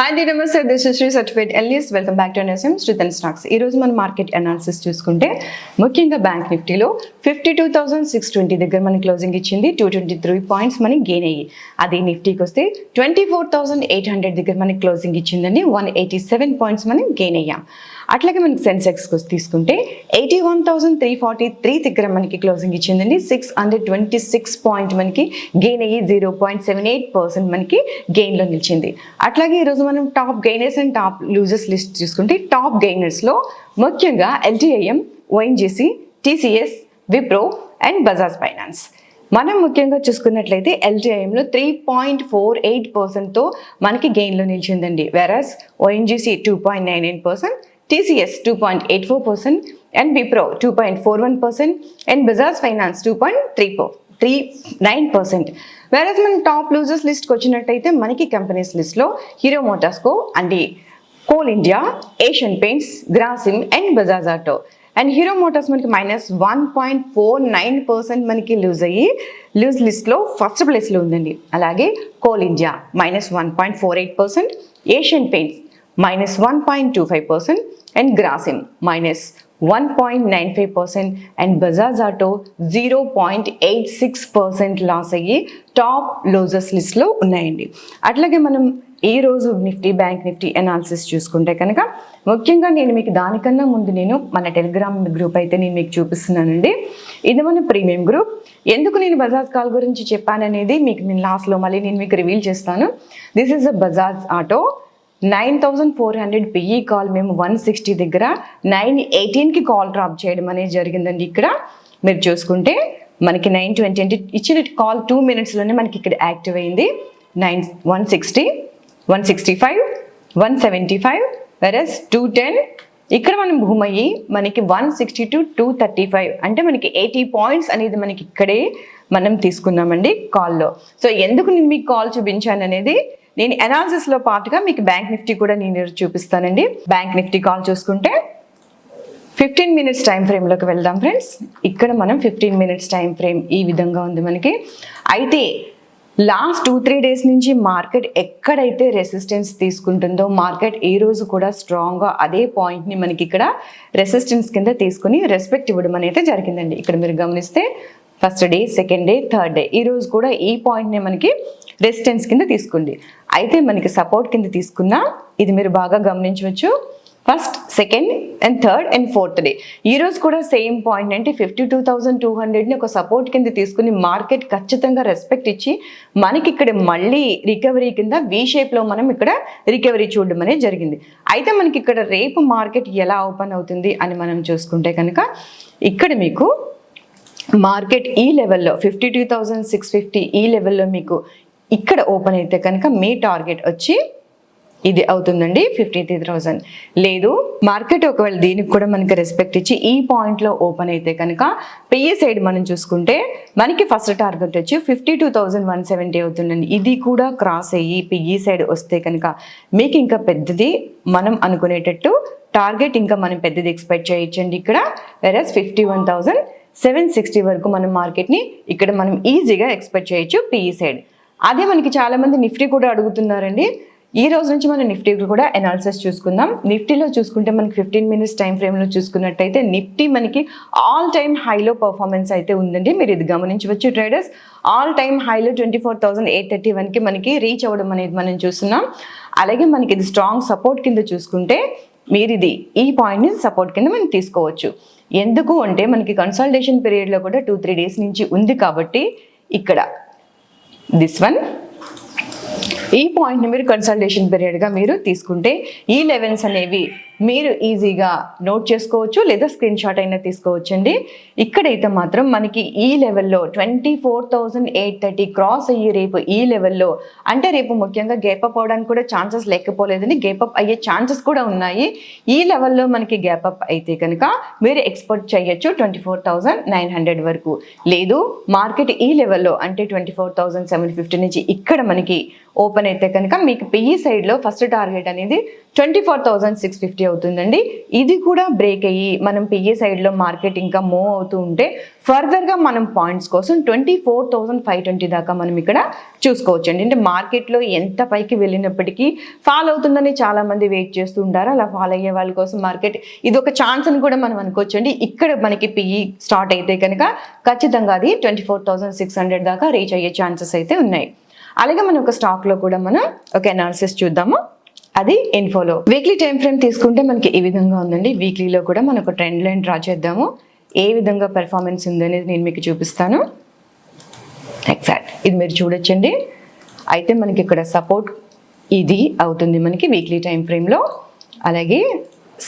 Hi అండి, నమస్తే. This is Shri certified LES. Welcome back to NSM Sridhan stocks. ఈ రోజు మన మార్కెట్ అనాలిసిస్ చూసుకుంటే ముఖ్యంగా బ్యాంక్ నిఫ్టీలో 52,620 దగ్గర మనకి క్లోజింగ్ ఇచ్చింది. 223 పాయింట్స్ మనకి గెయిన్ అయ్యి, అది నిఫ్టీకి వస్తే 24,800 దగ్గర మనకి క్లోజింగ్ ఇచ్చిందండి. 187 పాయింట్స్ మనం గెయిన్ అయ్యాం. అట్లాగే మనకి సెన్సెక్స్ తీసుకుంటే 81,343 దగ్గర మనకి క్లోజింగ్ ఇచ్చిందండి. 626 పాయింట్ మనకి గెయిన్ అయ్యి 0.78% మనకి గెయిన్లో నిలిచింది. అట్లాగే ఈరోజు మనం top gainers and top losers list చూసుకుంటే టాప్ గెయినర్స్లో ముఖ్యంగా LTIM, ONGC, TCS, Wipro and Bajaj finance. మనం ముఖ్యంగా చూసుకున్నట్లయితే ఎల్టీఐఎంలో 3.48%తో మనకి గెయిన్లో నిలిచిందండి. వెరాస్ ONGC 2.99%, TCS 2.84% and Wipro 2.41% and Bajaj Finance 2.39%. Whereas మన టాప్ లూజర్స్ లిస్ట్కి వచ్చినట్టయితే మనకి కంపెనీస్ లిస్ట్లో హీరో మోటార్స్కో and Coal India, Asian Paints, Grasim and Bajaj Auto. And Hero Motors మనకి -1.49% మనకి లూజ్ అయ్యి లూజ్ లిస్ట్లో ఫస్ట్ ప్లేస్లో ఉందండి. అలాగే Coal India -1.48%, Asian Paints -1.25% and Grasim -1.95% and Bajaj Auto 0.86% loss అయ్యి టాప్ లూజర్స్ లిస్ట్లో ఉన్నాయండి. అట్లాగే మనం ఈ రోజు నిఫ్టీ, బ్యాంక్ నిఫ్టీ అనాలిసిస్ చూసుకుంటే కనుక ముఖ్యంగా నేను మీకు దానికన్నా ముందు నేను మన టెలిగ్రామ్ గ్రూప్ అయితే నేను మీకు చూపిస్తున్నానండి. ఇది మన ప్రీమియం గ్రూప్. ఎందుకు నేను బజాజ్ కాల్ గురించి చెప్పాననేది మీకు నేను లాస్ట్లో మళ్ళీ నేను మీకు రివీల్ చేస్తాను. This is a Bajaj auto 9,400 PE call మేము 160 దగ్గర 918కి కాల్ డ్రాప్ చేయడం అనేది జరిగిందండి. ఇక్కడ మీరు చూసుకుంటే మనకి 920 అంటే ఇచ్చిన కాల్ 2 minutesలోనే మనకి ఇక్కడ యాక్టివ్ అయింది. 160, 165, 175 వెరస్ 210. ఇక్కడ మనం భూమ్ అయ్యి మనకి 160 to 235 అంటే మనకి 80 పాయింట్స్ అనేది మనకి ఇక్కడే మనం తీసుకున్నామండి కాల్లో. సో ఎందుకు నేను మీకు కాల్ చూపించాను అనేది నేను అనాలిసిస్లో పాటుగా మీకు బ్యాంక్ నిఫ్టీ కూడా నేను చూపిస్తానండి. బ్యాంక్ నిఫ్టీ కాల్ చూసుకుంటే 15 minutes టైం ఫ్రేమ్లోకి వెళ్దాం ఫ్రెండ్స్. ఇక్కడ మనం 15 minutes టైం ఫ్రేమ్ ఈ విధంగా ఉంది మనకి. అయితే లాస్ట్ 2-3 days నుంచి మార్కెట్ ఎక్కడైతే రెసిస్టెన్స్ తీసుకుంటుందో మార్కెట్ ఈ రోజు కూడా స్ట్రాంగ్గా అదే పాయింట్ని మనకి ఇక్కడ రెసిస్టెన్స్ కింద తీసుకుని రెస్పెక్ట్ ఇవ్వడం అనేది జరిగిందండి. ఇక్కడ మీరు గమనిస్తే first day, second day, third day ఈ రోజు కూడా ఈ పాయింట్ని మనకి రెసిస్టెన్స్ కింద తీసుకుంది. అయితే మనకి సపోర్ట్ కింద తీసుకున్నా ఇది మీరు బాగా గమనించవచ్చు. First, second and third and fourth day ఈ రోజు కూడా సేమ్ పాయింట్ అంటే 52,200ని ఒక సపోర్ట్ కింద తీసుకుని మార్కెట్ ఖచ్చితంగా రెస్పెక్ట్ ఇచ్చి మనకి ఇక్కడ మళ్ళీ రికవరీ కింద వి షేప్లో మనం ఇక్కడ రికవరీ చూడడం అనేది జరిగింది. అయితే మనకి ఇక్కడ రేపు మార్కెట్ ఎలా ఓపెన్ అవుతుంది అని మనం చూసుకుంటే కనుక ఇక్కడ మీకు మార్కెట్ ఈ లెవెల్లో 52,650 ఈ లెవెల్లో మీకు ఇక్కడ ఓపెన్ అయితే కనుక మీ టార్గెట్ వచ్చి ఇది అవుతుందండి 53,000. లేదు మార్కెట్ ఒకవేళ దీనికి కూడా మనకి రెస్పెక్ట్ ఇచ్చి ఈ పాయింట్లో ఓపెన్ అయితే కనుక పిఈ సైడ్ మనం చూసుకుంటే మనకి ఫస్ట్ టార్గెట్ వచ్చి 52,170 అవుతుందండి. ఇది కూడా క్రాస్ అయ్యి పిఈ సైడ్ వస్తే కనుక మీకు ఇంకా పెద్దది మనం అనుకునేటట్టు టార్గెట్ ఇంకా మనం పెద్దది ఎక్స్పెక్ట్ చేయొచ్చండి. ఇక్కడ వెరస్ 51,760 వరకు మనం మార్కెట్ని ఇక్కడ మనం ఈజీగా ఎక్స్పెక్ట్ చేయొచ్చు పిఈ సైడ్. అదే మనకి చాలామంది నిఫ్టీ కూడా అడుగుతున్నారండి. ఈ రోజు నుంచి మనం నిఫ్టీ కూడా అనాలిసిస్ చూసుకుందాం. నిఫ్టీలో చూసుకుంటే మనకి 15 minutes టైం ఫ్రేమ్లో చూసుకున్నట్టయితే నిఫ్టీ మనకి ఆల్ టైమ్ హైలో పర్ఫార్మెన్స్ అయితే ఉందండి. మీరు ఇది గమనించవచ్చు ట్రేడర్స్. ఆల్ టైమ్ హైలో 24,831కి మనకి రీచ్ అవ్వడం అనేది మనం చూస్తున్నాం. అలాగే మనకి ఇది స్ట్రాంగ్ సపోర్ట్ కింద చూసుకుంటే మీరు ఇది ఈ పాయింట్ని సపోర్ట్ కింద మనం తీసుకోవచ్చు. ఎందుకు అంటే మనకి కన్సల్టేషన్ పీరియడ్లో కూడా 2-3 days నుంచి ఉంది కాబట్టి ఇక్కడ దిస్ వన్ ఈ పాయింట్ని మీరు కన్సల్టేషన్ పీరియడ్గా మీరు తీసుకుంటే ఈ లెవెల్స్ అనేవి మీరు ఈజీగా నోట్ చేసుకోవచ్చు లేదా స్క్రీన్ షాట్ అయినా తీసుకోవచ్చు అండి. ఇక్కడైతే మాత్రం మనకి ఈ లెవెల్లో 24,830 క్రాస్ అయ్యి రేపు ఈ లెవెల్లో అంటే రేపు ముఖ్యంగా గ్యాపప్ అవడానికి కూడా ఛాన్సెస్ లేకపోలేదండి. గ్యాపప్ అయ్యే ఛాన్సెస్ కూడా ఉన్నాయి. ఈ లెవెల్లో మనకి గ్యాపప్ అయితే కనుక మీరు ఎక్స్పెక్ట్ చేయొచ్చు 24,900 వరకు. లేదు మార్కెట్ ఈ లెవెల్లో అంటే 24,750 నుంచి ఇక్కడ మనకి ఓపెన్ అయితే కనుక మీకు పిఈ సైడ్లో ఫస్ట్ టార్గెట్ అనేది 24,650 అవుతుందండి. ఇది కూడా బ్రేక్ అయ్యి మనం పిఏ సైడ్లో మార్కెట్ ఇంకా మూవ్ అవుతూ ఉంటే ఫర్దర్గా మనం పాయింట్స్ కోసం 24,520 దాకా మనం ఇక్కడ చూసుకోవచ్చు అండి. అంటే మార్కెట్లో ఎంత పైకి వెళ్ళినప్పటికీ ఫాల్ అవుతుందని చాలామంది వెయిట్ చేస్తూ ఉంటారు. అలా ఫాల్ అయ్యే వాళ్ళ కోసం మార్కెట్ ఇది ఒక ఛాన్స్ అని కూడా మనం అనుకోవచ్చు అండి. ఇక్కడ మనకి పిఈ స్టార్ట్ అయితే కనుక ఖచ్చితంగా అది 24,600 దాకా రీచ్ అయ్యే ఛాన్సెస్ అయితే ఉన్నాయి. అలాగే మనం ఒక స్టాక్లో కూడా మనం ఒక అనాలిసిస్ చూద్దాము. అది ఇన్ఫోలో వీక్లీ టైం ఫ్రేమ్ తీసుకుంటే మనకి ఈ విధంగా ఉందండి. వీక్లీలో కూడా మనం ఒక ట్రెండ్ లైన్ డ్రా చేద్దాము. ఏ విధంగా పెర్ఫార్మెన్స్ ఉందనేది నేను మీకు చూపిస్తాను. ఎగ్జాక్ట్ ఇది మీరు చూడొచ్చండి. అయితే మనకి ఇక్కడ సపోర్ట్ ఇది అవుతుంది మనకి వీక్లీ టైం ఫ్రేమ్లో. అలాగే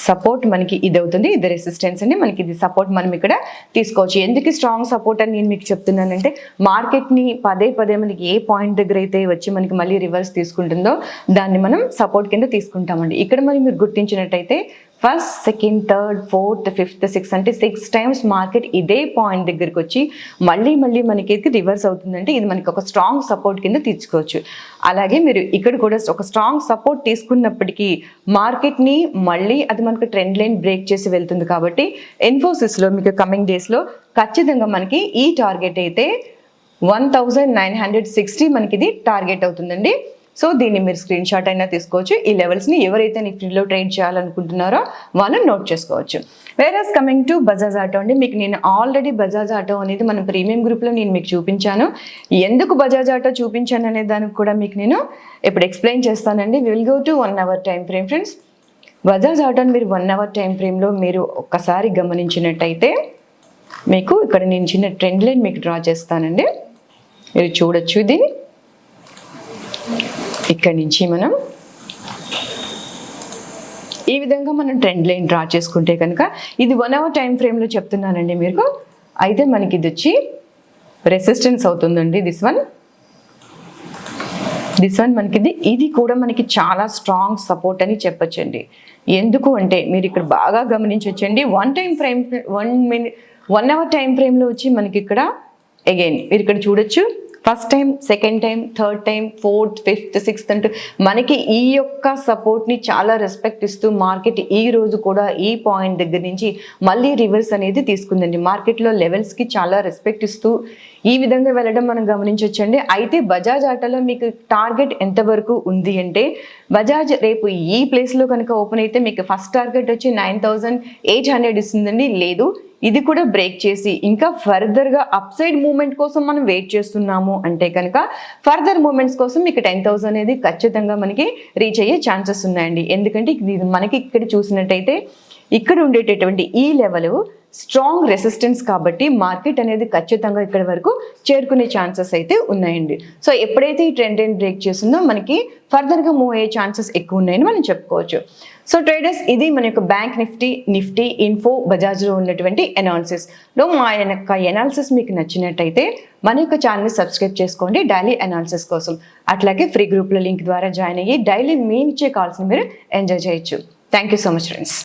సపోర్ట్ మనకి ఇది అవుతుంది, ఇది రెసిస్టెన్స్ అండి. మనకి ఇది సపోర్ట్ మనం ఇక్కడ తీసుకోవచ్చు. ఎందుకు స్ట్రాంగ్ సపోర్ట్ అని నేను మీకు చెప్తున్నానంటే మార్కెట్ని పదే మనకి ఏ పాయింట్ దగ్గర అయితే వచ్చి మనకి మళ్ళీ రివర్స్ తీసుకుంటుందో దాన్ని మనం సపోర్ట్ కింద తీసుకుంటామండి. ఇక్కడ మరి మీరు గుర్తించినట్టయితే first, second, third, fourth, fifth, sixth అంటే 6 times మార్కెట్ ఇదే పాయింట్ దగ్గరికి వచ్చి మళ్ళీ మనకి రివర్స్ అవుతుందంటే ఇది మనకి ఒక స్ట్రాంగ్ సపోర్ట్ కింద తీసుకోవచ్చు. అలాగే మీరు ఇక్కడ కూడా ఒక స్ట్రాంగ్ సపోర్ట్ తీసుకున్నప్పటికీ మార్కెట్ని మళ్ళీ అది మనకు ట్రెండ్ లైన్ బ్రేక్ చేసి వెళ్తుంది. కాబట్టి ఇన్ఫోసిస్లో మీకు కమింగ్ డేస్లో ఖచ్చితంగా మనకి ఈ టార్గెట్ అయితే 1960 మనకి ఇది టార్గెట్ అవుతుందండి. సో దీన్ని మీరు స్క్రీన్ షాట్ అయినా తీసుకోవచ్చు. ఈ లెవెల్స్ని ఎవరైతే నిఫ్టీలో ట్రేడ్ చేయాలనుకుంటున్నారో వాళ్ళు నోట్ చేసుకోవచ్చు. వేరస్ కమింగ్ టు బజాజ్ ఆటో అండి, మీకు నేను ఆల్రెడీ బజాజ్ ఆటో అనేది మన ప్రీమియం గ్రూప్లో నేను మీకు చూపించాను. ఎందుకు బజాజ్ ఆటో చూపించాను అనే దానికి కూడా మీకు నేను ఇప్పుడు ఎక్స్ప్లెయిన్ చేస్తానండి. Will go to 1 hour time frame friends. Bajaj ఆటోని మీరు 1 hour టైం ఫ్రేమ్లో మీరు ఒక్కసారి గమనించినట్టయితే మీకు ఇక్కడ నేను చిన్న ట్రెండ్ లైన్ మీకు డ్రా చేస్తానండి. మీరు చూడొచ్చు. ఇది ఇక్కడ నుంచి మనం ఈ విధంగా మనం ట్రెండ్ లైన్ డ్రా చేసుకుంటే కనుక ఇది 1 hour టైం ఫ్రేమ్లో చెప్తున్నానండి మీకు. అయితే మనకి ఇది వచ్చి రెసిస్టెన్స్ అవుతుందండి. దిస్ వన్ మనకి ఇది కూడా మనకి చాలా స్ట్రాంగ్ సపోర్ట్ అని చెప్పొచ్చండి. ఎందుకు అంటే మీరు ఇక్కడ బాగా గమనించవచ్చండి. 1 hour టైం ఫ్రేమ్లో వచ్చి మనకి ఇక్కడ అగైన్ మీరు ఇక్కడ చూడొచ్చు. First time, second time, third time, fourth, fifth, sixth అంటూ మనకి ఈ యొక్క సపోర్ట్ని చాలా రెస్పెక్ట్ ఇస్తూ మార్కెట్ ఈ రోజు కూడా ఈ పాయింట్ దగ్గర నుంచి మళ్ళీ రివర్స్ అనేది తీసుకుందండి. మార్కెట్లో లెవెల్స్కి చాలా రెస్పెక్ట్ ఇస్తూ ఈ విధంగా వెళ్ళడం మనం గమనించవచ్చండి. అయితే బజాజ్ ఆటోలో మీకు టార్గెట్ ఎంతవరకు ఉంది అంటే బజాజ్ రేపు ఈ ప్లేస్లో కనుక ఓపెన్ అయితే మీకు ఫస్ట్ టార్గెట్ వచ్చి 9,800 ఇస్తుందండి. లేదు ఇది కూడా బ్రేక్ చేసి ఇంకా ఫర్దర్గా అప్ సైడ్ మూవ్మెంట్ కోసం మనం వెయిట్ చేస్తున్నాము అంటే కనుక ఫర్దర్ మూవ్మెంట్స్ కోసం మీకు 10,000 అనేది ఖచ్చితంగా మనకి రీచ్ అయ్యే ఛాన్సెస్ ఉన్నాయండి. ఎందుకంటే ఇది మనకి ఇక్కడ చూసినట్టయితే ఇక్కడ ఉండేటటువంటి ఈ లెవెల్ స్ట్రాంగ్ రెసిస్టెన్స్ కాబట్టి మార్కెట్ అనేది ఖచ్చితంగా ఇక్కడ వరకు చేరుకునే ఛాన్సెస్ అయితే ఉన్నాయండి. సో ఎప్పుడైతే ఈ ట్రెండ్ లైన్ బ్రేక్ చేసిందో మనకి ఫర్దర్గా మూవ్ అయ్యే ఛాన్సెస్ ఎక్కువ ఉన్నాయని మనం చెప్పుకోవచ్చు. సో ట్రేడర్స్, ఇది మన యొక్క బ్యాంక్ నిఫ్టీ, ఇన్ఫో, బజాజ్లో ఉన్నటువంటి అనాలిసిస్లో మా యొక్క అనాలిసిస్ మీకు నచ్చినట్టయితే మన యొక్క ఛానల్ని సబ్స్క్రైబ్ చేసుకోండి డైలీ అనాలిసిస్ కోసం. అట్లాగే ఫ్రీ గ్రూప్లో లింక్ ద్వారా జాయిన్ అయ్యి డైలీ మీ ఇచ్చే కాల్స్ని మీరు ఎంజాయ్ చేయొచ్చు. Thank you so much friends.